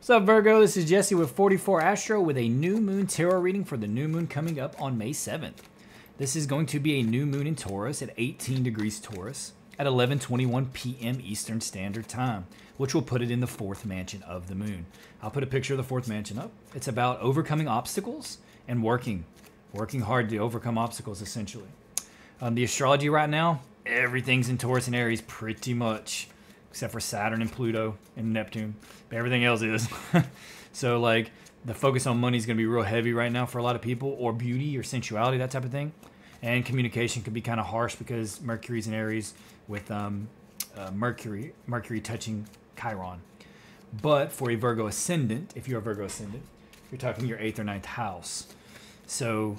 What's up, Virgo? This is Jesse with 44 Astro with a new moon tarot reading for the new moon coming up on May 7th. This is going to be a new moon in Taurus at 18 degrees Taurus at 11:21 p.m. Eastern Standard Time, which will put it in the fourth mansion of the moon. I'll put a picture of the fourth mansion up. It's about overcoming obstacles and working hard to overcome obstacles, essentially. The astrology right now, everything's in Taurus and Aries pretty much, except for Saturn and Pluto and Neptune, but everything else is. So like the focus on money is going to be real heavy right now for a lot of people, or beauty or sensuality, that type of thing. And communication can be kind of harsh because Mercury's in Aries with Mercury touching Chiron. But for a Virgo ascendant, if you're a Virgo ascendant, you're talking your 8th or 9th house. So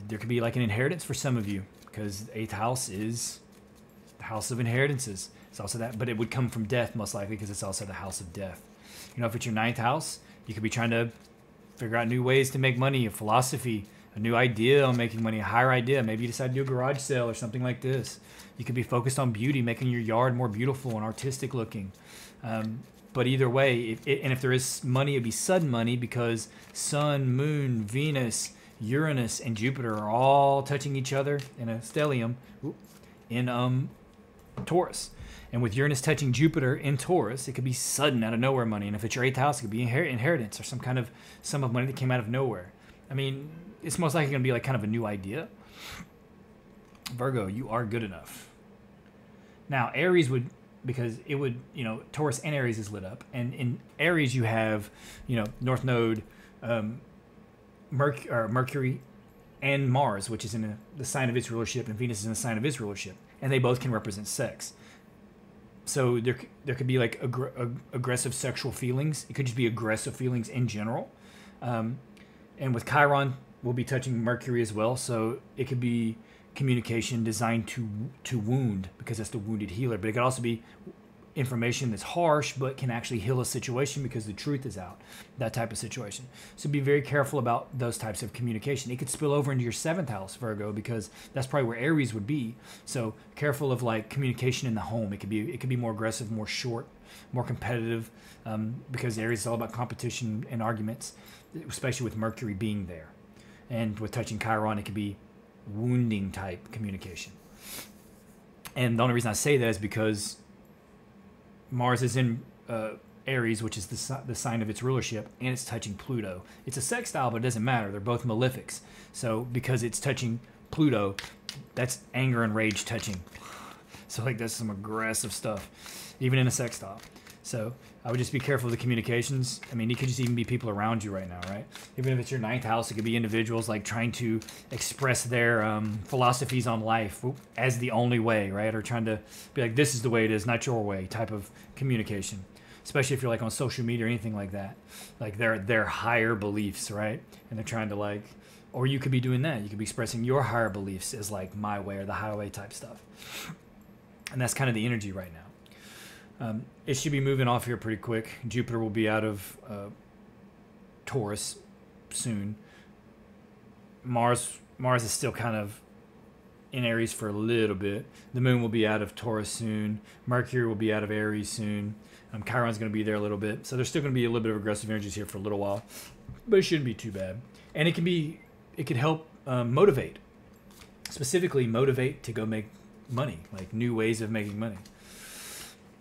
there could be like an inheritance for some of you, because the 8th house is the house of inheritances. It's also that, but it would come from death most likely, because it's also the house of death. You know, if it's your 9th house, you could be trying to figure out new ways to make money, a philosophy, a new idea on making money, a higher idea. Maybe you decide to do a garage sale or something like this. You could be focused on beauty, making your yard more beautiful and artistic looking. But either way, if there is money, it'd be sudden money, because Sun, Moon, Venus, Uranus, and Jupiter are all touching each other in a stellium in Taurus. And with Uranus touching Jupiter in Taurus, it could be sudden, out of nowhere money. And if it's your 8th house, it could be inheritance or some kind of sum of money that came out of nowhere. I mean, it's most likely going to be like kind of a new idea. Virgo, you are good enough. Now, Aries would, because it would, you know, Taurus and Aries is lit up. And in Aries, you have, you know, North Node, Mercury and Mars, which is in the sign of its rulership, and Venus is in the sign of its rulership. And they both can represent sex. So there could be like aggressive sexual feelings. It could just be aggressive feelings in general. And with Chiron, we'll be touching Mercury as well. So it could be communication designed to wound, because that's the wounded healer. But it could also be information that's harsh but can actually heal a situation because the truth is out, that type of situation. So be very careful about those types of communication. It could spill over into your 7th house, Virgo, because that's probably where Aries would be. So careful of like communication in the home. It could be more aggressive, more short, more competitive, because Aries is all about competition and arguments, especially with Mercury being there. And with touching Chiron, it could be wounding type communication. And the only reason I say that is because Mars is in Aries, which is the sign of its rulership, and it's touching Pluto. It's a sextile, but it doesn't matter. They're both malefics. So because it's touching Pluto, that's anger and rage touching. So like that's some aggressive stuff, even in a sextile. So I would just be careful of the communications. I mean, it could just even be people around you right now, right? Even if it's your 9th house, it could be individuals like trying to express their philosophies on life as the only way, right? Or trying to be like, this is the way it is, not your way, type of communication. Especially if you're like on social media or anything like that. Like their higher beliefs, right? And they're trying to like, or you could be doing that. You could be expressing your higher beliefs as like my way or the highway type stuff. And that's kind of the energy right now. It should be moving off here pretty quick. Jupiter will be out of Taurus soon. Mars is still kind of in Aries for a little bit. The moon will be out of Taurus soon. Mercury will be out of Aries soon. Chiron's going to be there a little bit. So there's still going to be a little bit of aggressive energies here for a little while. But it shouldn't be too bad. And it could help motivate. Specifically motivate to go make money. Like new ways of making money.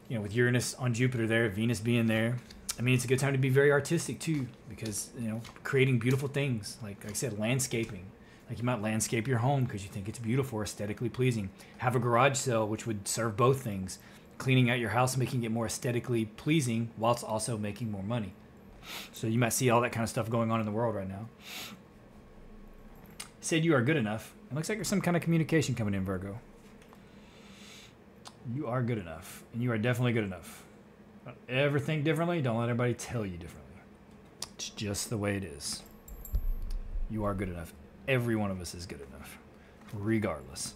You know, with Uranus on Jupiter there, Venus being there, I mean, it's a good time to be very artistic too, because, you know, creating beautiful things, like I said, landscaping. Like you might landscape your home because you think it's beautiful or aesthetically pleasing. Have a garage sale, which would serve both things. Cleaning out your house, making it more aesthetically pleasing whilst also making more money. So you might see all that kind of stuff going on in the world right now. Said you are good enough. It looks like there's some kind of communication coming in, Virgo. You are good enough, and you are definitely good enough. Don't ever think differently. Don't let anybody tell you differently. It's just the way it is. You are good enough. Every one of us is good enough, regardless.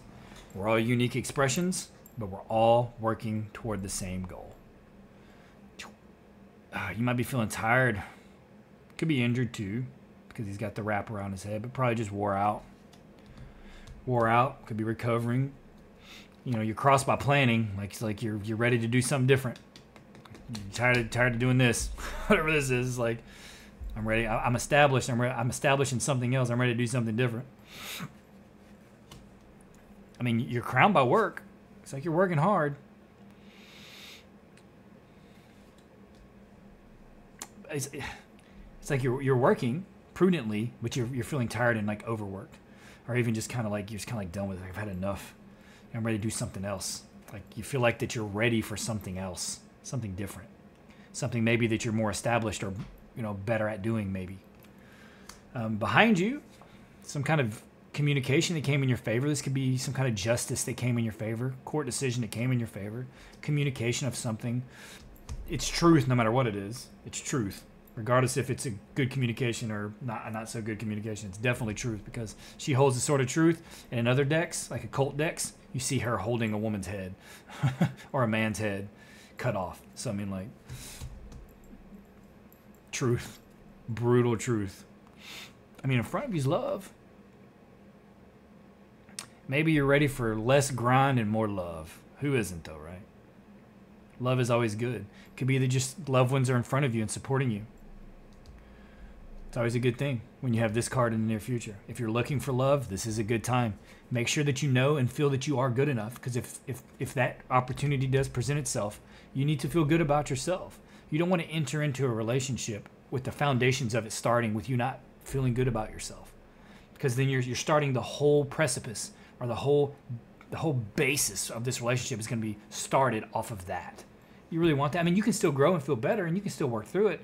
We're all unique expressions, but we're all working toward the same goal. You might be feeling tired. Could be injured too, because he's got the wrap around his head, but probably just wore out. Wore out. Could be recovering. You know, you're crossed by planning, like you're ready to do something different. tired of doing this, whatever this is. Like, I'm ready. I'm established. I'm establishing something else. I'm ready to do something different. I mean, you're crowned by work. It's like you're working hard. It's like you're working prudently, but you're feeling tired and like overworked, or even just kind of like you're just kind of like done with it. Like, I've had enough. I'm ready to do something else. Like, you feel like that you're ready for something else, something different, something maybe that you're more established or better at doing maybe. Behind you, some kind of communication that came in your favor. This could be some kind of justice that came in your favor, court decision that came in your favor, communication of something. It's truth no matter what it is. It's truth. Regardless if it's a good communication or not so good communication. It's definitely truth, because she holds the sword of truth. And in other decks, like occult decks, you see her holding a woman's head or a man's head cut off. So, I mean, like, truth. Brutal truth. I mean, in front of you's love. Maybe you're ready for less grind and more love. Who isn't, though, right? Love is always good. It could be that just loved ones are in front of you and supporting you. It's always a good thing when you have this card in the near future. If you're looking for love, this is a good time. Make sure that you know and feel that you are good enough, because if that opportunity does present itself, you need to feel good about yourself. You don't want to enter into a relationship with the foundations of it starting with you not feeling good about yourself, because then you're starting the whole precipice, or the whole basis of this relationship is going to be started off of that. You really want that? I mean, you can still grow and feel better, and you can still work through it,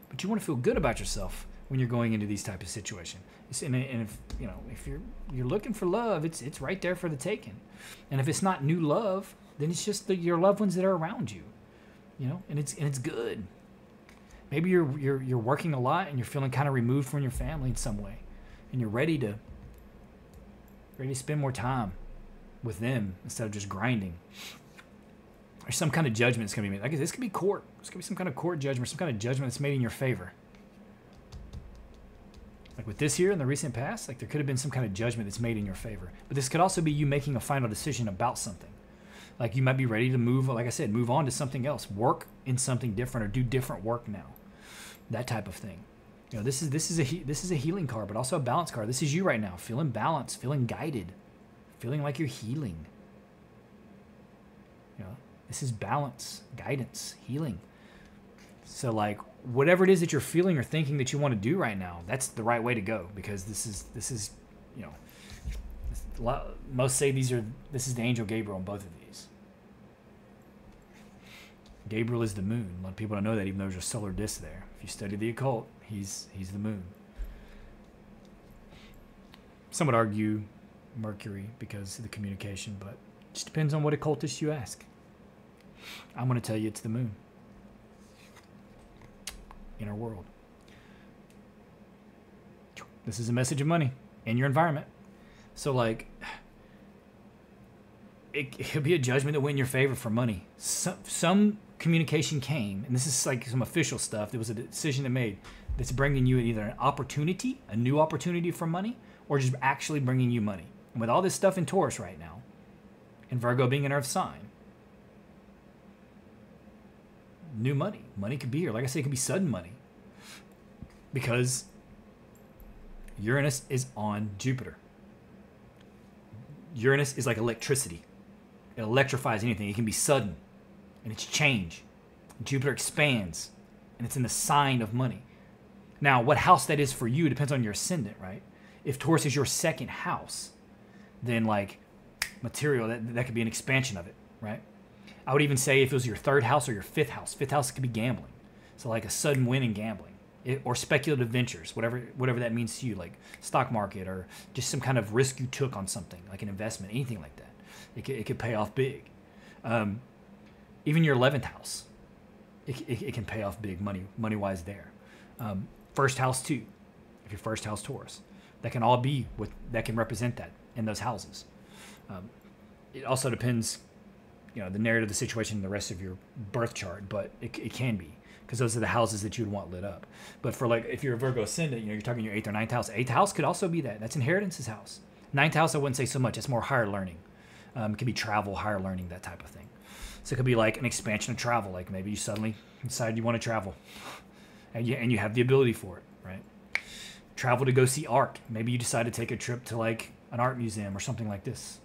but you want to feel good about yourself when you're going into these type of situations. And if you're looking for love, it's right there for the taking. And if it's not new love, then it's just your loved ones that are around you, and it's good. Maybe you're working a lot and you're feeling kind of removed from your family in some way, and you're ready to spend more time with them instead of just grinding. There's some kind of judgment that's going to be made. Like, this could be court. This could be some kind of court judgment, some kind of judgment that's made in your favor. Like with this here in the recent past, like there could have been some kind of judgment that's made in your favor. But this could also be you making a final decision about something. Like, you might be ready to move, like I said, move on to something else, work in something different, or do different work now. That type of thing. This is a healing card, but also a balance card. This is you right now, feeling balanced, feeling guided, feeling like you're healing. This is balance, guidance, healing. So, like, whatever it is that you're feeling or thinking that you want to do right now, that's the right way to go, because this is most say this is the angel Gabriel on both of these. Gabriel is the moon. A lot of people don't know that, even though there's a solar disk there. If you study the occult, he's the moon. Some would argue Mercury because of the communication, but it just depends on what occultist you ask. I'm going to tell you it's the moon. Inner world. This is a message of money in your environment. So, like, it could be a judgment that went in your favor for money. Some communication came, and this is like some official stuff. There was a decision that made that's bringing you either an opportunity, a new opportunity for money, or just actually bringing you money. And with all this stuff in Taurus right now, and Virgo being an earth sign, new money. Money could be here. Like I said, it could be sudden money. Because Uranus is on Jupiter. Uranus is like electricity. It electrifies anything. It can be sudden. And it's change. Jupiter expands. And it's in the sign of money. Now, what house that is for you depends on your ascendant, right? If Taurus is your second house, then, like, material, that could be an expansion of it, right? I would even say if it was your third house or your fifth house could be gambling. So, like, a sudden win in gambling, or speculative ventures, whatever that means to you, like stock market, or just some kind of risk you took on something, like an investment, anything like that. It could pay off big. Even your 11th house, it can pay off big money-wise there. First house too, if your first house Taurus, that can all be that can represent that in those houses. It also depends, the narrative of the situation in the rest of your birth chart, but it can be, because those are the houses that you would want lit up. But for, like, if you're a Virgo ascendant, you're talking your 8th or 9th house. 8th house could also be that. That's inheritance's house. 9th house, I wouldn't say so much. It's more higher learning. It could be travel, higher learning, that type of thing. So it could be like an expansion of travel. Like maybe you suddenly decide you want to travel, and you have the ability for it, right? Travel to go see art. Maybe you decide to take a trip to like an art museum or something like this,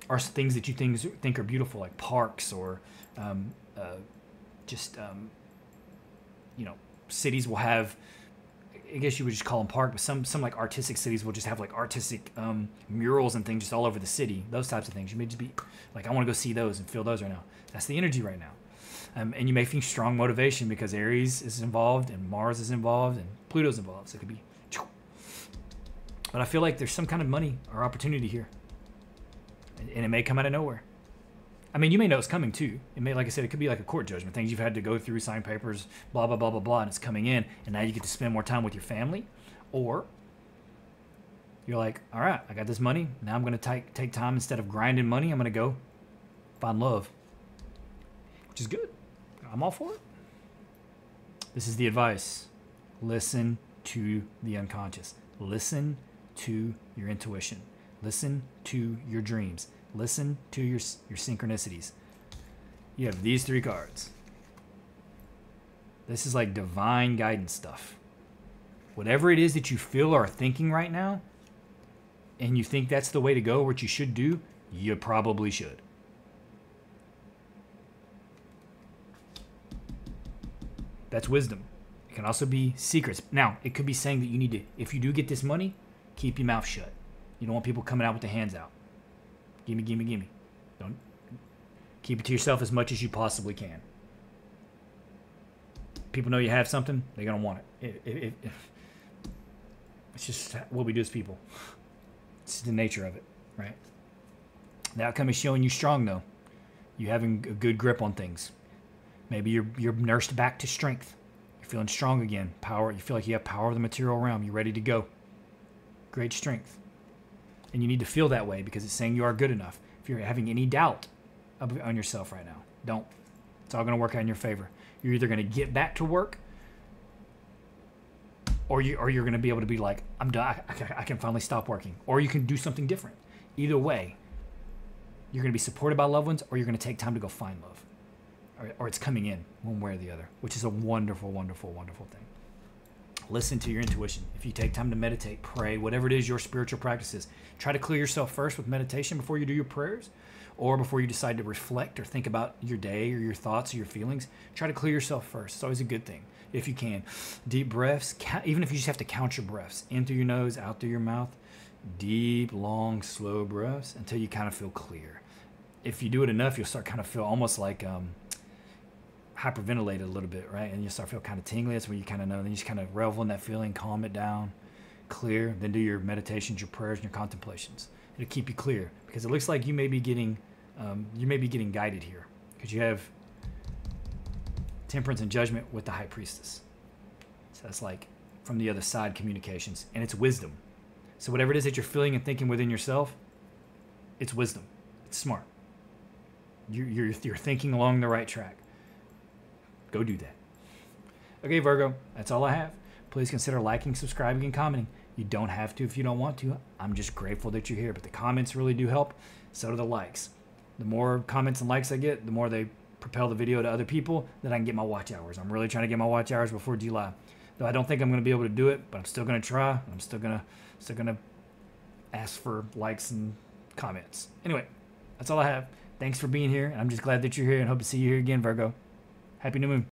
or things that you think are beautiful, like parks or just cities will have. I guess you would just call them park, but some like artistic cities will just have like artistic murals and things just all over the city. Those types of things. You may just be like, I want to go see those and feel those right now. That's the energy right now. And you may feel strong motivation because Aries is involved and Mars is involved and Pluto's involved. So it could be. But I feel like there's some kind of money or opportunity here. And it may come out of nowhere. I mean, you may know it's coming too. It may, like I said, it could be like a court judgment, things you've had to go through, sign papers, blah, blah, blah, blah, blah, and it's coming in, and now you get to spend more time with your family. Or you're like, all right, I got this money. Now I'm going to take time instead of grinding money. I'm going to go find love, which is good. I'm all for it. This is the advice. Listen to the unconscious. Listen to your intuition. Listen to your dreams. Listen to your synchronicities. You have these 3 cards. This is like divine guidance stuff. Whatever it is that you feel or are thinking right now, and you think that's the way to go, what you should do, you probably should. That's wisdom. It can also be secrets. Now, it could be saying that you need to, if you do get this money, keep your mouth shut. You don't want people coming out with their hands out. Gimme, gimme, gimme. Don't keep it to yourself as much as you possibly can. People know you have something, they're gonna want it. It's just what we do as people. It's the nature of it, right? The outcome is showing you strong, though. You having a good grip on things. Maybe you're nursed back to strength. You're feeling strong again. Power. You feel like you have power of the material realm. You're ready to go. Great strength. And you need to feel that way because it's saying you are good enough. If you're having any doubt on yourself right now, don't. It's all going to work out in your favor. You're either going to get back to work, or you're going to be able to be like, I'm done. I can finally stop working. Or you can do something different. Either way, you're going to be supported by loved ones, or you're going to take time to go find love. Or it's coming in one way or the other, which is a wonderful, wonderful, wonderful thing. Listen to your intuition. If you take time to meditate, pray, whatever it is your spiritual practice is, try to clear yourself first with meditation before you do your prayers, or before you decide to reflect or think about your day or your thoughts or your feelings. Try to clear yourself first. It's always a good thing if you can. Deep breaths, even if you just have to count your breaths, in through your nose, out through your mouth. Deep, long, slow breaths until you kind of feel clear. If you do it enough, you'll start kind of feel almost like hyperventilated a little bit, right? And you start feel kind of tingly. That's when you kind of know. Then you just kind of revel in that feeling, calm it down, clear. Then do your meditations, your prayers, and your contemplations. It'll keep you clear because it looks like you may be getting guided here because you have temperance and judgment with the high priestess. So that's like from the other side communications, and it's wisdom. So whatever it is that you're feeling and thinking within yourself, it's wisdom. It's smart. You're thinking along the right track. Go do that. Okay, Virgo, that's all I have. Please consider liking, subscribing, and commenting. You don't have to if you don't want to. I'm just grateful that you're here, but the comments really do help. So do the likes. The more comments and likes I get, the more they propel the video to other people, that I can get my watch hours. I'm really trying to get my watch hours before July. Though I don't think I'm going to be able to do it, but I'm still going to try. I'm still going to ask for likes and comments. Anyway, that's all I have. Thanks for being here, and I'm just glad that you're here and hope to see you here again, Virgo. Happy New Moon.